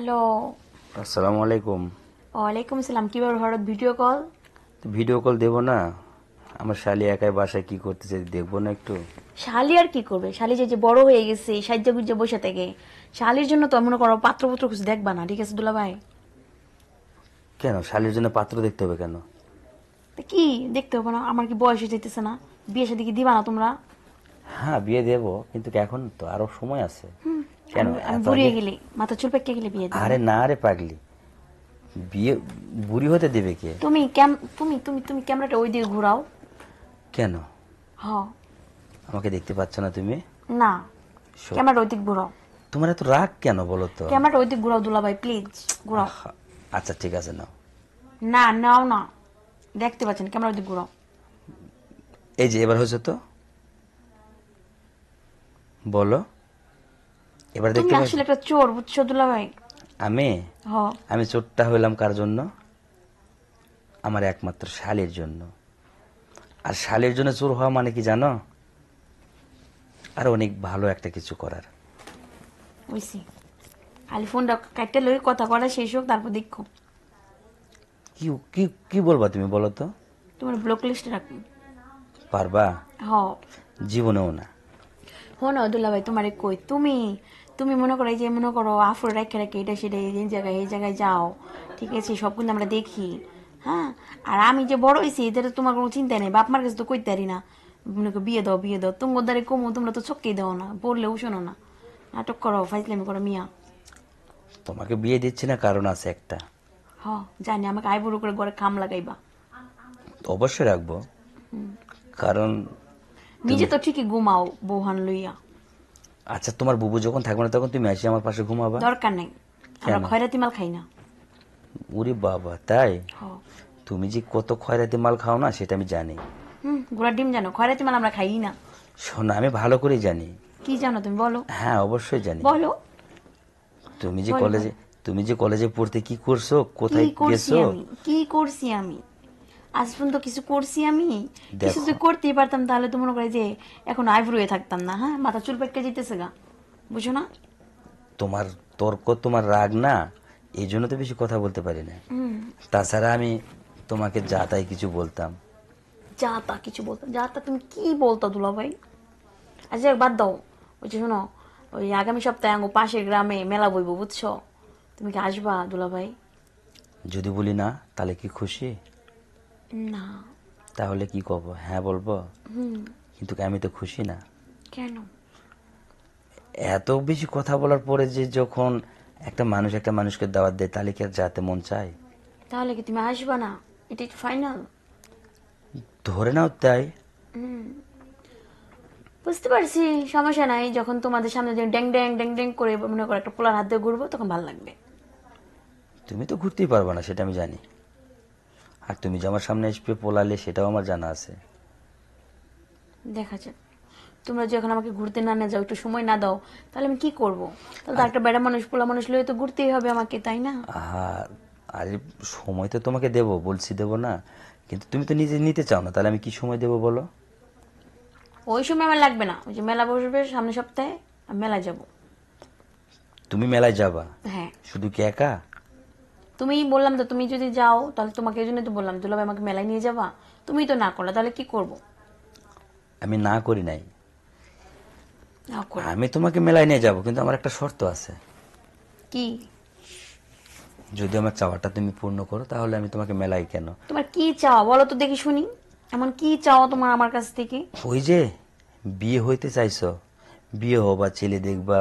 Hello. আসসালামু আলাইকুম। ওয়ালাইকুম আসসালাম। কিভাবে হঠাৎ ভিডিও কল? তো ভিডিও কল দেবো না? আমার শালি একাই বাসায় কি করতেছে দেখবো না একটু? শালি আর কি করবে? শালি যে যে বড় হয়ে গেছে সাজ্জা গুজ্জা বসে থেকে, শালির জন্য তো মনে করো পাত্রপুত্র কিছু দেখবা না, ঠিক আছে দুলা ভাই? কেন শালির জন্য পাত্র দেখতে হবে কেন? তা কি দেখতে হবে না? আমার কি বয়স হয়ে যেতেছে না? বিয়ে শাদী কি দিবা না তোমরা? হ্যাঁ বিয়ে দেবো, কিন্তু এখন তো আরো সময় আছে। কেন আমি আমি এত বুড়িয়ে আগে? গেলে, মাথা চুল পেকে গেলে বিয়ে দিবো? আরে না রে পাগলি, বিয়ে বুড়ি হতে দেবে কে? তুমি ক্যাম তুমি তুমি তুমি ক্যামেরাটা ওই দিকে ঘোরাও। কেন হ। আমাকে দেখতে পাচ্ছ না তুমি? না, সো- ক্যামেরাটা ওই দিক ঘোরাও। তোমার এত রাগ কেন বলো তো? ক্যামেরাটা ওই দিক ঘোরাও দুলা ভাই, প্লিজ ঘোরাও। আহা, আচ্ছা ঠিক আছে নাও। না নাও না, দেখতে পাচ্ছেন, ক্যামেরা ওই দিক ঘোরাও। এই যে এবার হয়েছে তো, বলো এবার তুমি দেখতে পাচ্ছ? আসলে একটা চোর, বুঝছো দুলা ভাই? আমি হ। আমি চোরটা হইলাম কার জন্য? আমার একমাত্র শালির জন্য। আর শালির জন্য চোর হওয়া মানে কি জানো? আর অনেক ভালো একটা কিছু করার। বুঝছি। খালি ফোনটা কাটতে লই, কথা করা শেষ হোক, তারপর দেখো। কি কি কি বলবা তুমি বলো তো? তোমার ব্লক লিস্টে রাখুন। পারবা? হ। জীবনেও না। হো না দুলা ভাই, তোমারে কই, তুমি তুমি মনে করো এই যে মনে করো আফুর রেখে রেখে এটা সেটা এই জায়গায় যাও, ঠিক আছে, সব কিন্তু আমরা দেখি। হ্যাঁ। আর আমি যে বড় হয়েছি এদের তো তোমার কোনো চিন্তা নেই, বাপ মার কাছে তো কইতে পারি না মনে করো বিয়ে দাও বিয়ে দাও, তোমার দ্বারে কমো, তোমরা তো চোখকেই দাও না, বললেও শোনো না, নাটক করো, ফাইজলামি করো মিয়া। তোমাকে বিয়ে দিচ্ছি না কারণ আছে একটা। হ। জানি, আমাকে আইবুড়ো করে ঘরে খাম লাগাইবা। তো অবশ্যই রাখবো, কারণ নিজে তুমি। তো ঠিকই ঘুমাও বৌহান লইয়া। আচ্ছা তোমার বুবু যখন থাকবে না তখন তুমি এসে আমার পাশে ঘুমাবা। দরকার নেই, আমরা কেন? খয়রাতি মাল খাই না। উরি বাবা, তাই? হ। তুমি যে কত খয়রাতি মাল খাও না সেটা আমি জানি। ঘোড়ার ডিম জানো? খয়রাতি মাল আমরা খাই না। শোনো, আমি ভালো করেই জানি। কি জানো তুমি বলো? হ্যাঁ অবশ্যই জানি। বলো। তুমি যে বলো কলেজে বলো। তুমি যে কলেজে পড়তে কি করছো, কি কোথায় করছি গেছো? আমি? কি করছি আমি? আজ পর্যন্ত কিছু করছি আমি? কিছু দেখো, যদি করতেই পারতাম তাহলে তো মনে করে যে এখন আইব্রো হয়ে থাকতাম না, হ্যাঁ, মাথা চুল পেটকে যেতেছে গা, বুঝো না? তোমার তর্ক, তোমার রাগ না, এই জন্য তো বেশি কথা বলতে পারি না। তাছাড়া আমি তোমাকে যা তাই কিছু বলতাম। যা তা কিছু বলতাম? যা তা তুমি কি বলতো দুলা ভাই? আচ্ছা যাক, বাদ দাও। ওই যে শোনো, ওই আগামী সপ্তাহে আঙ্গো পাশের গ্রামে মেলা বইব, বুঝছো? তুমি কি আসবা দুলা ভাই? যদি বলি না তাহলে কি খুশি? না। তাহলে কি কব? হ্যাঁ বলবো। কিন্তু আমি তো খুশি না। কেন? এত বেশি কথা বলার পরে যে যখন একটা মানুষ একটা মানুষকে দাওয়াত দেয় তাহলে কি আর যেতে মন চায়? তাহলে কি তুমি আসবা না? এটা ফাইনাল? ধরে নাও তাই। বুঝতে পারছি, সমস্যা নাই। যখন তোমাদের সামনে যে ড্যাং ড্যাং ড্যাং ড্যাং করে মনে করো একটা পোলার হাত দিয়ে ঘুরবো, তখন ভালো লাগবে। তুমি তো ঘুরতেই পারবে না সেটা আমি জানি। আর তুমি যে আমার সামনে আসবে পোলালে সেটাও আমার জানা আছে। দেখা যাক। তোমরা যখন আমাকে ঘুরতে না নিয়ে যাও, একটু সময় না দাও, তাহলে আমি কি করব? তাহলে তো একটা বেড়া মানুষ পোলা মানুষ লয়ে তো ঘুরতেই হবে আমাকে, তাই না? আহা, আরে সময় তো তোমাকে দেবো, বলছি দেবো না, কিন্তু তুমি তো নিজে নিতে চাও না, তাহলে আমি কি সময় দেবো বলো? ওই সময় আমার লাগবে না, ওই যে মেলা বসবে সামনের সপ্তাহে, আমি মেলায় যাব। তুমি মেলায় যাবা? হ্যাঁ। শুধু কি একা? তুমি বললাম তো, তুমি যদি যাও তাহলে তোমাকে এই জন্যই তো বললাম, দুলাভাই আমাকে মেলায় নিয়ে যাবা। তুমি তো না করলে, তাহলে কি করব? আমি না করি নাই। না করো। আমি তোমাকে মেলায় নিয়ে যাব, কিন্তু আমার একটা শর্ত আছে। কি? যদি আমার চাওয়াটা তুমি পূর্ণ করো তাহলে আমি তোমাকে মেলায় কেন। তোমার কি চাও বলো তো দেখি শুনি। এমন কি চাও তোমার আমার কাছ থেকে? ওই যে বিয়ে হইতে চাইছো, বিয়ে হবা, ছেলে দেখবা,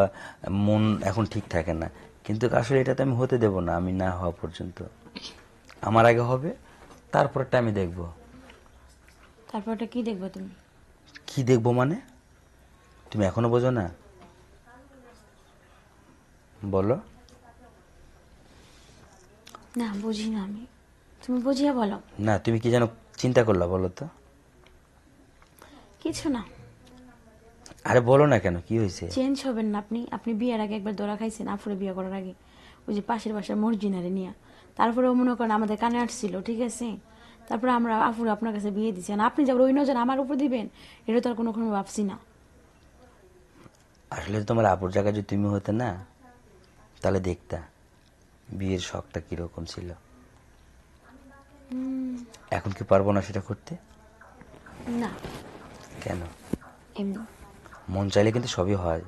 মন এখন ঠিক থাকে না, কিন্তু আসলে এটা তো আমি হতে দেব না, আমি না হওয়া পর্যন্ত। আমার আগে হবে, তারপরটা আমি দেখব। তারপরটা কি দেখবে তুমি? কি দেখবো মানে? তুমি এখনো বোঝো না? বলো। না বুঝি না আমি, তুমি বুঝিয়ে বলো। না তুমি কি যেন চিন্তা করলা বলো তো? কিছু না। আরে বলো না, কেন কি হয়েছে? চেঞ্জ হবেন না আপনি? আপনি বিয়ের আগে একবার ধরা খাইছেন, আফুরে বিয়ে করার আগে, ওই যে পাশের বাসার মর্জিনারে নিয়ে। তারপরেও মনে করেন আমাদের কানে আসছিল, ঠিক আছে, তারপরে আমরা আফুরে আপনার কাছে বিয়ে দিচ্ছি, আর আপনি যাবার ওই নজর আমার উপর দিবেন, এটা তো আর কোনো ভাবছি না। আসলে তোমার আপুর জায়গায় যদি তুমি হতে না, তাহলে দেখতা বিয়ের শখটা কিরকম ছিল? এখন কি পারবো না সেটা করতে? না, কেন? এমনি। মন চাইলে কিন্তু সবই হয়,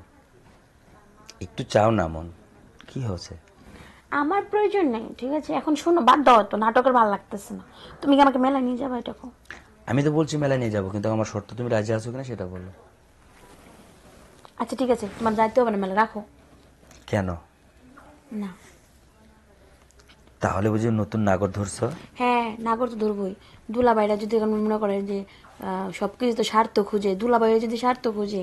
একটু চাও না মন, কি হয়েছে? আমার প্রয়োজন নেই, ঠিক আছে? এখন শোনো, বাদ দাও, তো নাটকের ভালো লাগতেছে না। তুমি কি আমাকে মেলায় নিয়ে যাবে, এটা কো? আমি তো বলছি মেলায় নিয়ে যাবো, কিন্তু আমার শর্ত তুমি রাজি আছো কিনা সেটা বলো। আচ্ছা ঠিক আছে, তোমার যাইতে হবে না মেলা, রাখো। কেন? না। তাহলে বুঝি নতুন নাগর ধরছো? হ্যাঁ, নাগর তো ধরবই। দুলাভাইরা যদি এখন মনে করে যে সবকিছু তো স্বার্থ খুঁজে, দুলাভাইরা যদি স্বার্থ খুঁজে,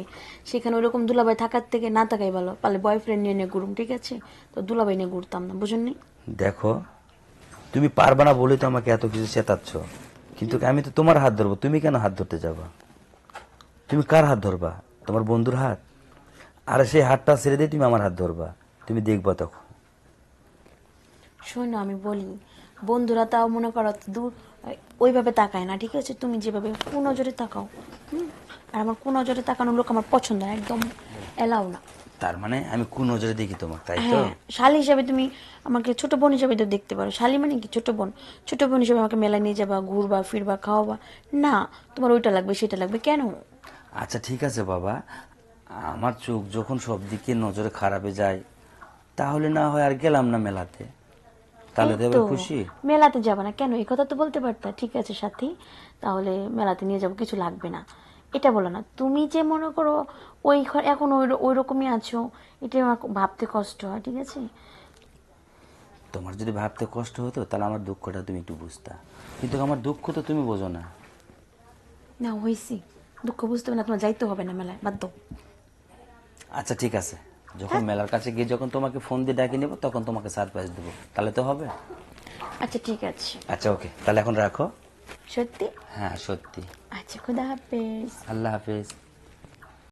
সেখানে ওইরকম দুলাভাই থাকার থেকে না থাকাই ভালো। পারলে বয়ফ্রেন্ড নিয়ে নিয়ে ঘুরুম, ঠিক আছে? তো দুলাভাই নিয়ে ঘুরতাম না, বুঝুননি? দেখো, তুমি পারবা না বলেই তো আমাকে এত কিছু চেতাচ্ছ, কিন্তু আমি তো তোমার হাত ধরবো, তুমি কেন হাত ধরতে যাবা? তুমি কার হাত ধরবা? তোমার বন্ধুর হাত? আর সেই হাতটা ছেড়ে দিয়ে তুমি আমার হাত ধরবা, তুমি দেখবা তখন। শোনো, আমি বলি, বন্ধুরা তাও মনে করো দূর ওইভাবে তাকায় না, ঠিক আছে? তুমি যেভাবে কুনজরে তাকাও, আর আমার কুনজরে তাকানো লোক আমার পছন্দ না, একদম এলাও না। তার মানে আমি কোন নজরে দেখি তোমার, তাই তো? হ্যাঁ, শালি হিসাবে তুমি আমাকে ছোট বোন হিসাবে তো দেখতে পারো। শালি মানে কি? ছোট বোন। ছোট বোন হিসাবে আমাকে মেলায় নিয়ে যাবা, ঘুরবা ফিরবা, খাওয়াবা? না, তোমার ওইটা লাগবে সেটা লাগবে, কেন? আচ্ছা ঠিক আছে বাবা, আমার চোখ যখন সব দিকে নজরে খারাপে যায়, তাহলে না হয় আর গেলাম না মেলাতে, তাহলে তো এই এবার খুশি। মেলাতে যাবে না কেন? এই কথা তো বলতে পারতা, ঠিক আছে সাথী, তাহলে মেলাতে নিয়ে যাবো, কিছু লাগবে না, এটা বলো না। তুমি যে মনে করো এখন ওই রকমই আছো, এটা আমার ভাবতে কষ্ট হয়, ঠিক আছে? তোমার যদি ভাবতে কষ্ট হতো তাহলে আমার দুঃখটা তুমি একটু বুঝতা, কিন্তু আমার দুঃখ তো তুমি বোঝো না। না হয়েছি, দুঃখ বুঝতে হবে না, তোমার যাইতে হবে না মেলায়, বাদ দাও। আচ্ছা ঠিক আছে, যখন মেলার কাছে গিয়ে যখন তোমাকে ফোন দিয়ে ডাকি নেবো তখন তোমাকে সারপ্রাইজ দেবো, তাহলে তো হবে। আচ্ছা ঠিক আছে। আচ্ছা ওকে, তাহলে এখন রাখো। সত্যি? হ্যাঁ সত্যি। আচ্ছা, খুদা হাফেজ। আল্লাহ হাফেজ।